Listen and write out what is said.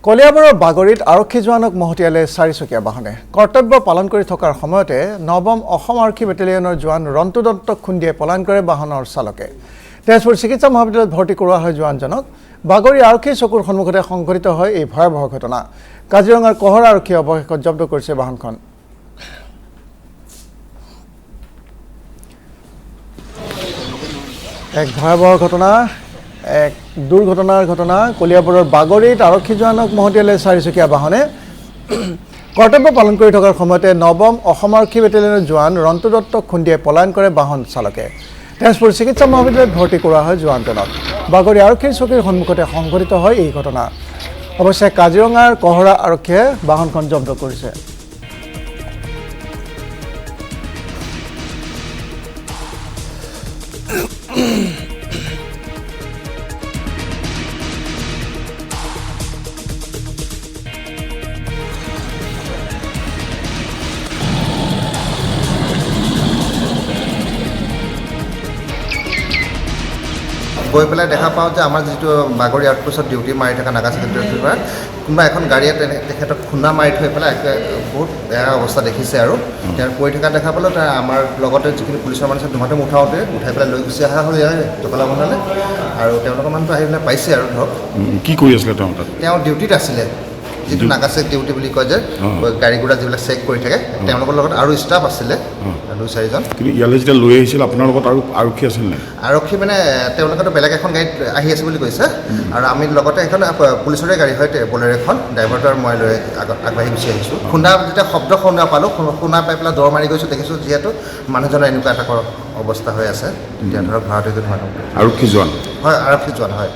কলিয়াবৰৰ বাগৰিত আৰক্ষী জোৱানক মহতিয়ালে চাৰিচকীয়া বাহনে কৰ্তব্য পালন কৰি থকাৰ সময়তে নৱম অসম আৰক্ষী বেটেলিয়নৰ জোৱান ৰন্তু দত্তক খুন্দিয়াই পলায়ন কৰে বাহনৰ চালকে। তেজপুৰ চিকিৎসা মহাবিদ্যালয়ত ভৰ্তি কৰোৱা হয় জোৱানজনক। বাগৰি আৰক্ষী চকুৰ সন্মুখতে সংঘটিত হয় এই ভয়াৱহ ঘটনা। কাজিৰঙাৰ কহৰা আৰক্ষীয়ে অৱশেষত জব্দ কৰিছে বাহনখন। এক ভয়াৱহ ঘটনা, এক দুৰ্ঘটনাৰ ঘটনা। কলিয়াবৰৰ বাগৰিত আৰক্ষী জোৱানক মহতিয়ালে চাৰিচকীয়া বাহনে কৰ্তব্য পালন কৰি থকাৰ সময়তে নৱম অসম আৰক্ষী বেটেলিয়নৰ জোৱান ৰন্তু দত্তক খুন্দিয়াই পলায়ন কৰে বাহন চালকে। তেজপুৰ চিকিৎসা মহাবিদ্যালয়ত ভৰ্তি কৰোৱা হয় জোৱানজনক। বাগৰি আৰক্ষীৰ চকীৰ সন্মুখতে সংঘটিত হয় এই ঘটনা। অৱশ্যে কাজিৰঙাৰ কহৰা আৰক্ষীয়ে বাহনখন জব্দ কৰিছে। গৈ পেলাই দেখা পাওঁ যে আমাৰ যিটো বাগৰি আউটপোষ্টত ডিউটি মাৰি থকা নাগা ছেক্ৰেটাৰীৰ পৰা কোনোবা এখন গাড়ীয়ে তেখেতক খুন্দা মাৰি থৈ পেলাই বহুত বেয়া অৱস্থা দেখিছে আৰু তেওঁ পৰি থকা দেখা পালোঁ। তাৰ আমাৰ লগতে যিখিনি পুলিচৰ মানুহ আছে ধুমাধুম উঠাই পেলাই লৈ গুচি অহা হ'ল ইয়াৰ টকলা বন্ধালে। আৰু তেওঁলোকৰ মানুহটো আহি পেলাই পাইছে আৰু ধৰক কি কৰি আছিলে তেওঁ তাত? তেওঁ ডিউটিত আছিলে, যিটো নাগা চেক ডিউটি বুলি কয় যে গাড়ী ঘোঁৰা যিবিলাক চেক কৰি থাকে, তেওঁলোকৰ লগত আৰু ষ্টাফ আছিলে 2-4জন। কিন্তু ইয়ালৈ যেতিয়া লৈ আহিছিল আপোনাৰ লগত আৰু আৰক্ষী আছিল নে? আৰক্ষী মানে তেওঁলোকেতো বেলেগ এখন গাড়ীত আহি আছে বুলি কৈছে, আৰু আমি লগতে এখন পুলিচৰে গাড়ী হয় বলেৰ এখন, ড্ৰাইভাৰটো আৰু মই লৈ আগবাঢ়ি গুচি আহিছোঁ। খুন্দা যেতিয়া শব্দ শুনা পালোঁ, শুনা পাই পেলাই দৌৰ মাৰি গৈছোঁ, দেখিছোঁ যিহেতু মানুহজনৰ এনেকুৱা এটা অৱস্থা হৈ আছে, তেতিয়া ধৰক ভাৰতীয় মানুহ আৰক্ষী জোৱান হয়, আৰক্ষী জোৱান হয়।